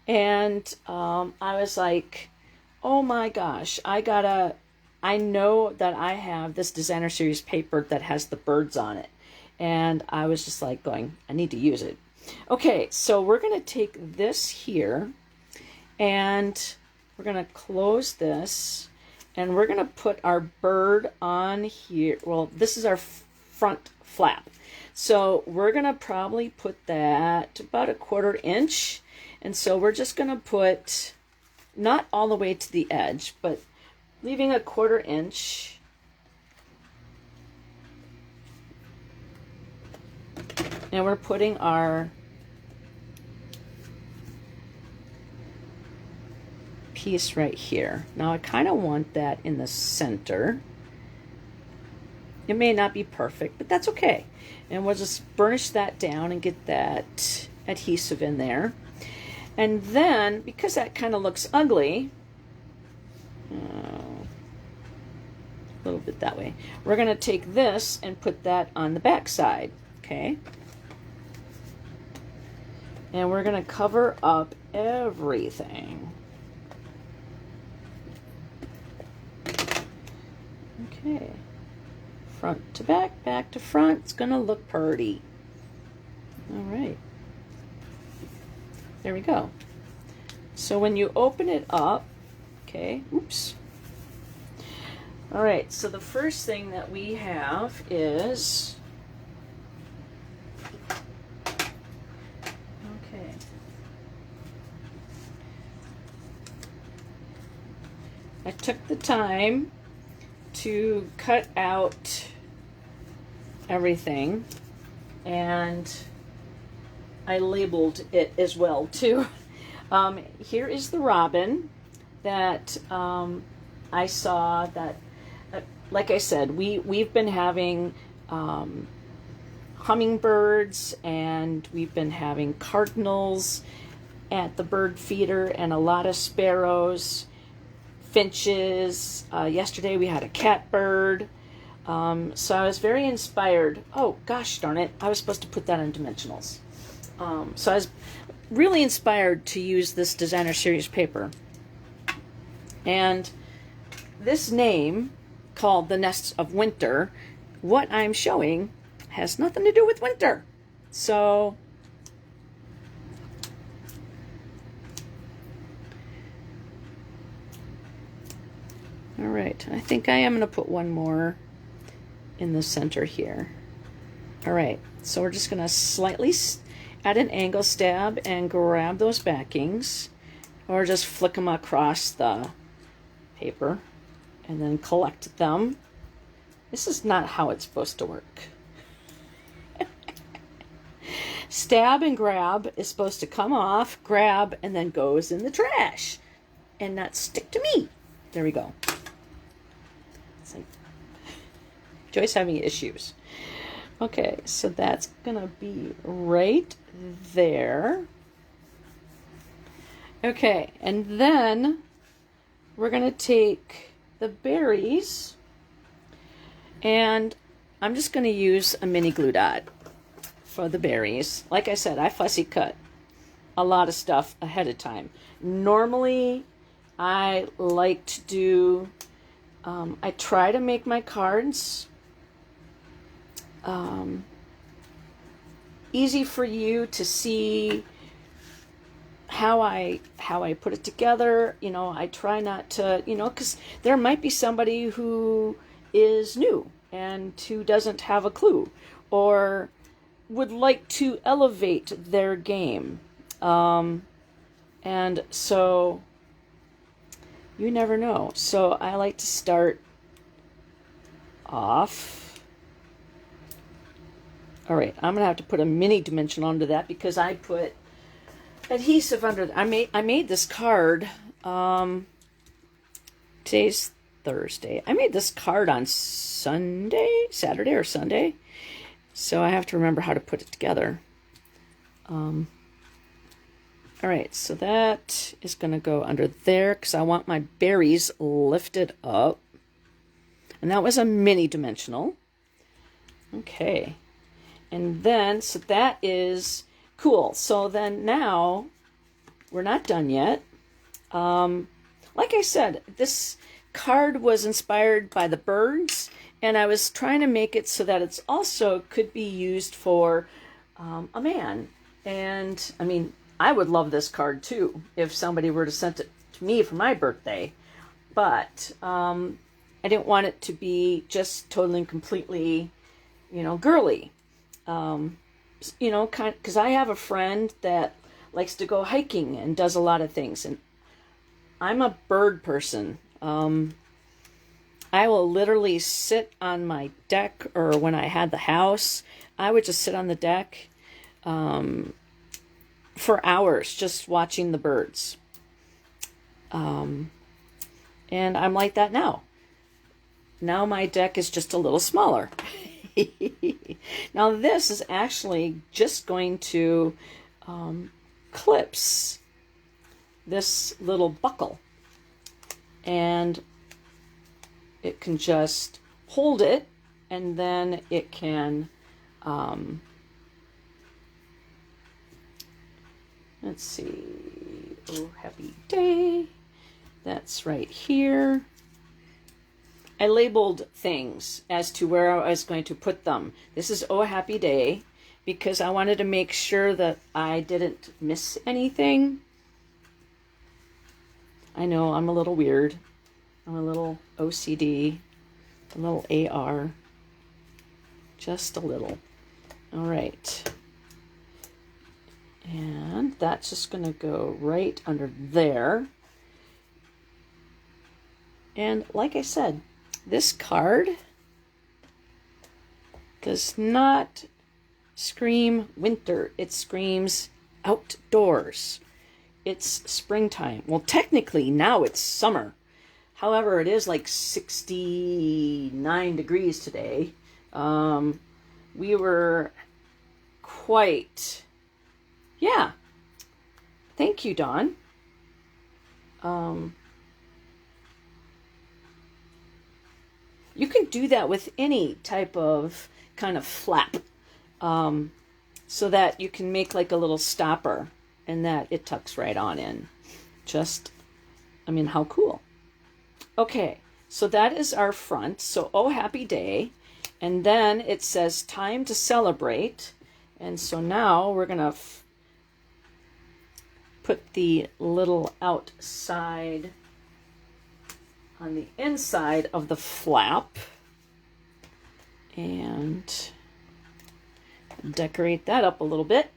and I was like, oh my gosh, I know that I have this Designer Series paper that has the birds on it. And I was just like going, I need to use it. Okay, so we're going to take this here, and we're going to close this, and we're going to put our bird on here. Well, this is our front flap. So we're going to probably put that about a 1/4 inch. And so we're just going to put, not all the way to the edge, but leaving a 1/4 inch. And we're putting our piece right here. Now I kind of want that in the center. It may not be perfect, but that's okay. And we'll just burnish that down and get that adhesive in there. And then, because that kind of looks ugly, a little bit that way, we're going to take this and put that on the back side, okay? And we're going to cover up everything. Okay. Front to back, back to front. It's going to look pretty. All right. There we go. So when you open it up, okay, oops. All right, so the first thing that we have is, okay, I took the time to cut out everything, and I labeled it as well too. Here is the robin that I saw that, like I said, we've been having hummingbirds, and we've been having cardinals at the bird feeder, and a lot of sparrows, finches. Yesterday we had a catbird. So I was very inspired. Oh gosh darn it, I was supposed to put that on dimensionals. So I was really inspired to use this Designer Series paper. And this name, called The Nests of Winter, what I'm showing has nothing to do with winter. So all right, I think I am going to put one more in the center here. All right, so we're just going to slightly at an angle stab and grab those backings, or just flick them across the paper and then collect them. This is not how it's supposed to work. Stab and grab is supposed to come off, grab, and then goes in the trash and not stick to me. There we go. It's like Joy's having issues. Okay, so that's gonna be right there. Okay, and then we're gonna take the berries, and I'm just gonna use a mini glue dot for the berries. Like I said, I fussy cut a lot of stuff ahead of time. Normally, I like to do, I try to make my cards easy for you to see how I put it together. You know, I try not to, you know, because there might be somebody who is new and who doesn't have a clue or would like to elevate their game. And so you never know. So I like to start off. All right, I'm gonna have to put a mini dimension onto that because I put adhesive under. I made this card. Today's Thursday. I made this card on Saturday or Sunday. So I have to remember how to put it together. All right, so that is going to go under there because I want my berries lifted up. And that was a mini dimensional. Okay. And then, so that is cool. So then now, we're not done yet. Like I said, this card was inspired by the birds, and I was trying to make it so that it's also could be used for a man. And I mean, I would love this card too if somebody were to send it to me for my birthday. But I didn't want it to be just totally and completely, girly. Because I have a friend that likes to go hiking and does a lot of things, and I'm a bird person. I will literally sit on my deck, or when I had the house, I would just sit on the deck for hours just watching the birds. And I'm like that now. Now my deck is just a little smaller. Now this is actually just going to clips this little buckle, and it can just hold it, and then it can let's see, oh happy day, that's right here. I labeled things as to where I was going to put them. This is Oh Happy Day because I wanted to make sure that I didn't miss anything. I know I'm a little weird. I'm a little OCD, a little AR, just a little. All right. And that's just going to go right under there. And like I said, this card does not scream winter. It screams outdoors. It's springtime. Well, technically now it's summer. However, it is like 69 degrees today. We were quite, yeah. Thank you, Dawn. You can do that with any type of kind of flap, so that you can make like a little stopper and that it tucks right on in. Just, I mean, how cool. Okay, so that is our front. So, oh, happy day. And then it says time to celebrate. And so now we're going to put the little outside on the inside of the flap and decorate that up a little bit.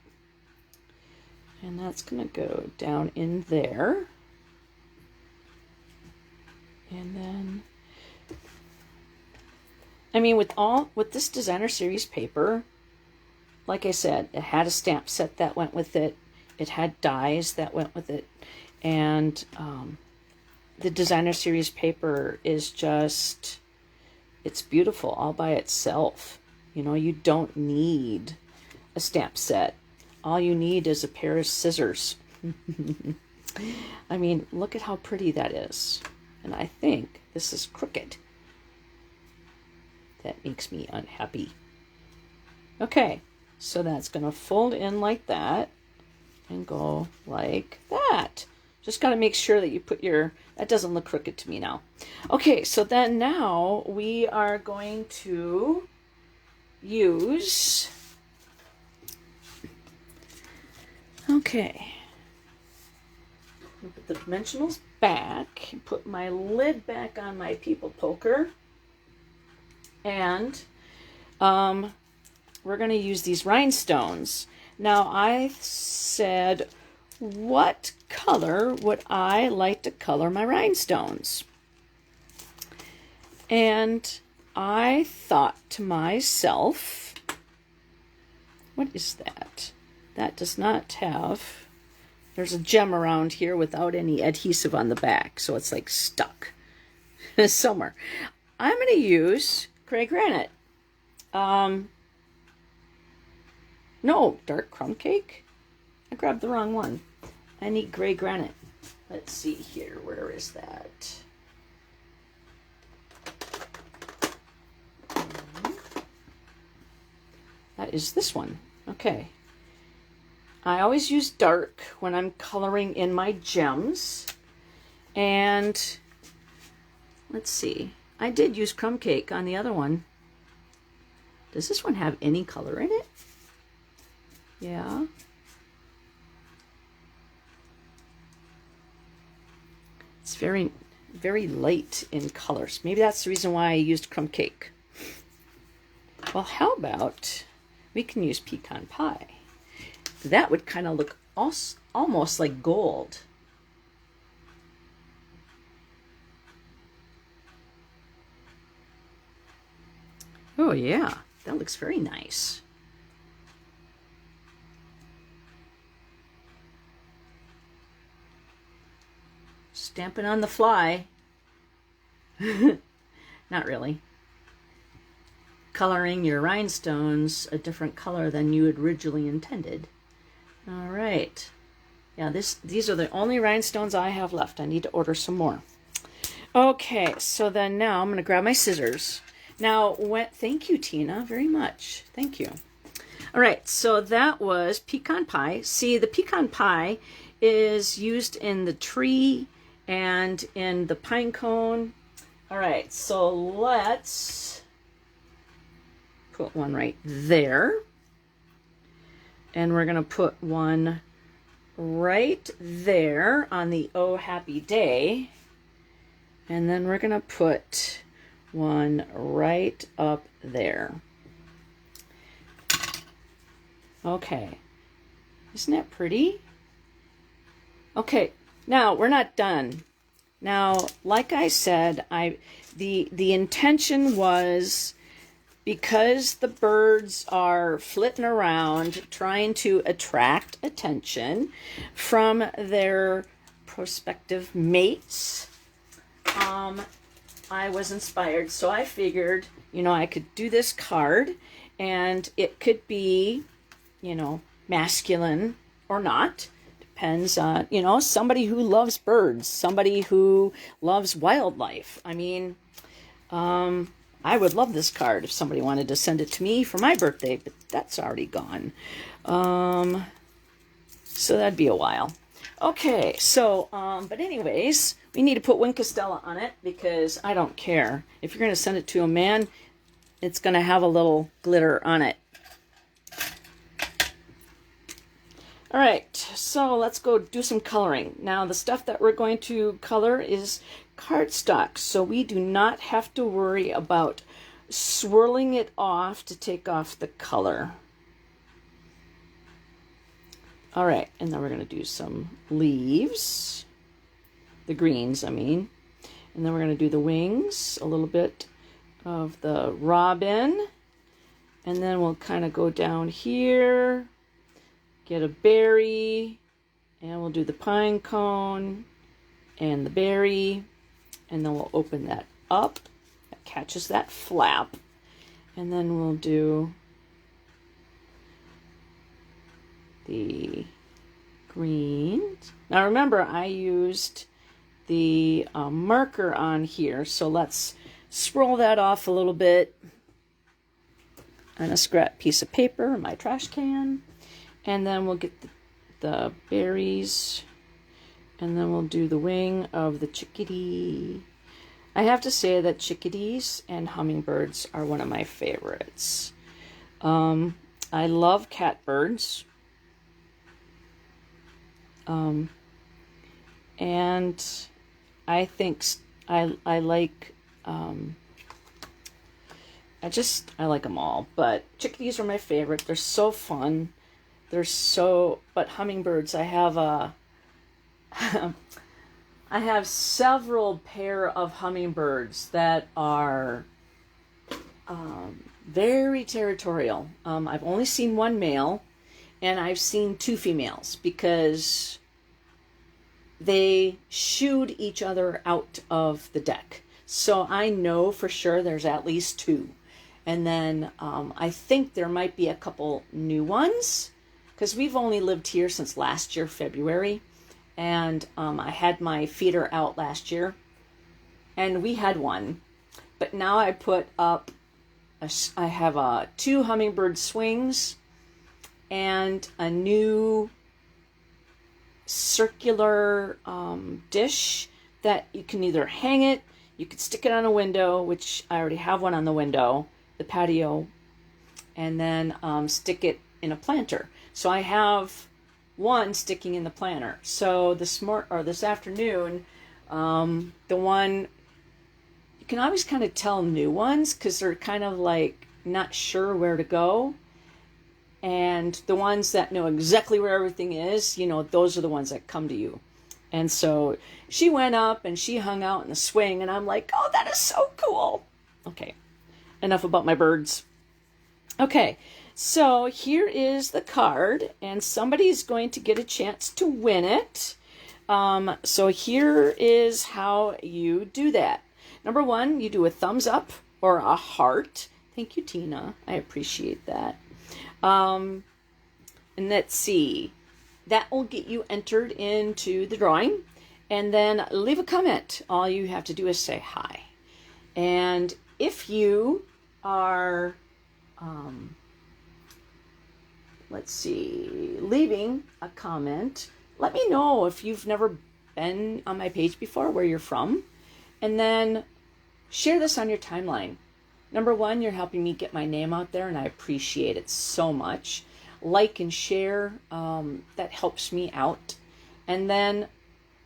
And that's going to go down in there. And then, I mean, with this designer series paper, like I said, it had a stamp set that went with it. It had dies that went with it. And the designer series paper is just, it's beautiful all by itself. You don't need a stamp set. All you need is a pair of scissors. I mean, look at how pretty that is. And I think this is crooked. That makes me unhappy. Okay, so that's going to fold in like that and go like that. Just got to make sure that you put that doesn't look crooked to me now. Okay, so then now we are going to use, okay, put the dimensionals back, put my lid back on my people poker, and we're going to use these rhinestones. Now I said, what color would I like to color my rhinestones? And I thought to myself, what is that? That does not have, there's a gem around here without any adhesive on the back, so it's like stuck somewhere. I'm going to use gray granite. No, dark crumb cake. I grabbed the wrong one. I need gray granite. Let's see here. Where is that? That is this one. Okay. I always use dark when I'm coloring in my gems. And let's see. I did use crumb cake on the other one. Does this one have any color in it? Yeah. It's very, very light in colors. Maybe that's the reason why I used crumb cake. Well, how about we can use pecan pie? That would kind of look almost like gold. Oh yeah, that looks very nice. Stamping on the fly. Not really. Coloring your rhinestones a different color than you had originally intended. All right. Yeah, these are the only rhinestones I have left. I need to order some more. Okay, so then now I'm going to grab my scissors. Now, thank you, Tina, very much. Thank you. All right, so that was pecan pie. See, the pecan pie is used in the tree and in the pine cone. All right, so let's put one right there. And we're going to put one right there on the Oh Happy Day. And then we're going to put one right up there. Okay. Isn't that pretty? Okay, now we're not done. Now, like I said, the intention was, because the birds are flitting around trying to attract attention from their prospective mates, I was inspired. So I figured, I could do this card and it could be, masculine or not. Depends on, somebody who loves birds, somebody who loves wildlife. I mean, I would love this card if somebody wanted to send it to me for my birthday, but that's already gone. So that'd be a while. Okay, so, but anyways, we need to put Wink Estella on it because I don't care. If you're going to send it to a man, it's going to have a little glitter on it. All right, so let's go do some coloring. Now, the stuff that we're going to color is cardstock, so we do not have to worry about swirling it off to take off the color. All right, and then we're going to do some leaves, the greens, I mean. And then we're going to do the wings, a little bit of the robin. And then we'll kind of go down here, get a berry, and we'll do the pine cone and the berry. And then we'll open that up. That catches that flap. And then we'll do the greens. Now remember, I used the marker on here, so let's swirl that off a little bit on a scrap piece of paper in my trash can. And then we'll get the berries, and then we'll do the wing of the chickadee. I have to say that chickadees and hummingbirds are one of my favorites. I love catbirds. And I think I like, I like them all, but chickadees are my favorite. They're so fun. But hummingbirds, I have several pair of hummingbirds that are very territorial. I've only seen one male, and I've seen two females because they shooed each other out of the deck. So I know for sure there's at least two. And then I think there might be a couple new ones because we've only lived here since last year, February. And I had my feeder out last year and we had one. But now I put up, I have two hummingbird swings and a new circular dish that you can either hang it, you could stick it on a window, which I already have one on the window, the patio, and then stick it in a planter. So I have one sticking in the planter. So this afternoon, the one, you can always kind of tell new ones because they're kind of like not sure where to go. And the ones that know exactly where everything is, you know, those are the ones that come to you. And so she went up and she hung out in the swing and I'm like, oh, that is so cool. Okay, enough about my birds. Okay, so here is the card and somebody's going to get a chance to win it. So here is how you do that. Number one, you do a thumbs up or a heart. Thank you, Tina. I appreciate that. And let's see, that will get you entered into the drawing. And then leave a comment. All you have to do is say hi. And if you are, let's see, leaving a comment, let me know if you've never been on my page before, where you're from. And then share this on your timeline. Number one, you're helping me get my name out there, and I appreciate it so much. Like and share, that helps me out. And then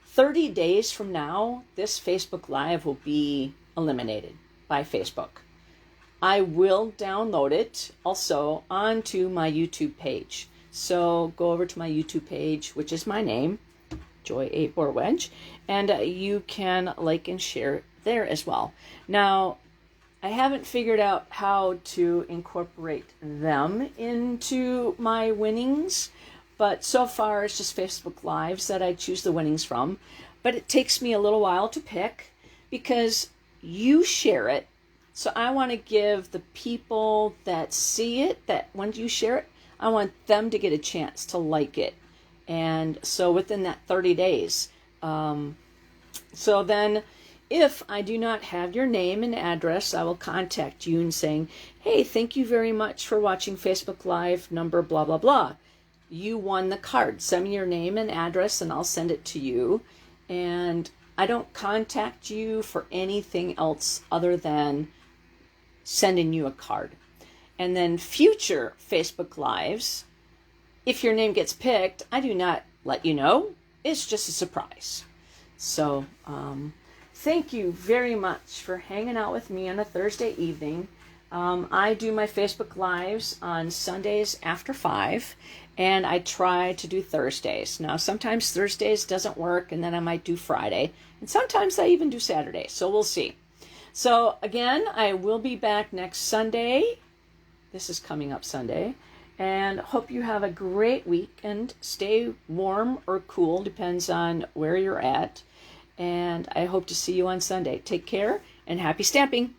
30 days from now, this Facebook Live will be eliminated by Facebook. I will download it also onto my YouTube page. So go over to my YouTube page, which is my name, Joy A. Borwedge, and you can like and share there as well. Now, I haven't figured out how to incorporate them into my winnings, but so far it's just Facebook Lives that I choose the winnings from. But it takes me a little while to pick because you share it. So I want to give the people that see it, that when you share it, I want them to get a chance to like it. And so within that 30 days. So then if I do not have your name and address, I will contact you and saying, hey, thank you very much for watching Facebook Live number blah, blah, blah. You won the card. Send me your name and address and I'll send it to you. And I don't contact you for anything else other than sending you a card. And then future Facebook Lives, if your name gets picked, I do not let you know. It's just a surprise. So, thank you very much for hanging out with me on a Thursday evening. I do my Facebook Lives on Sundays after 5, and I try to do Thursdays. Now, sometimes Thursdays doesn't work, and then I might do Friday, and sometimes I even do Saturday, so we'll see. So, again, I will be back next Sunday. This is coming up Sunday, and hope you have a great week, and stay warm or cool, depends on where you're at. And I hope to see you on Sunday. Take care and happy stamping.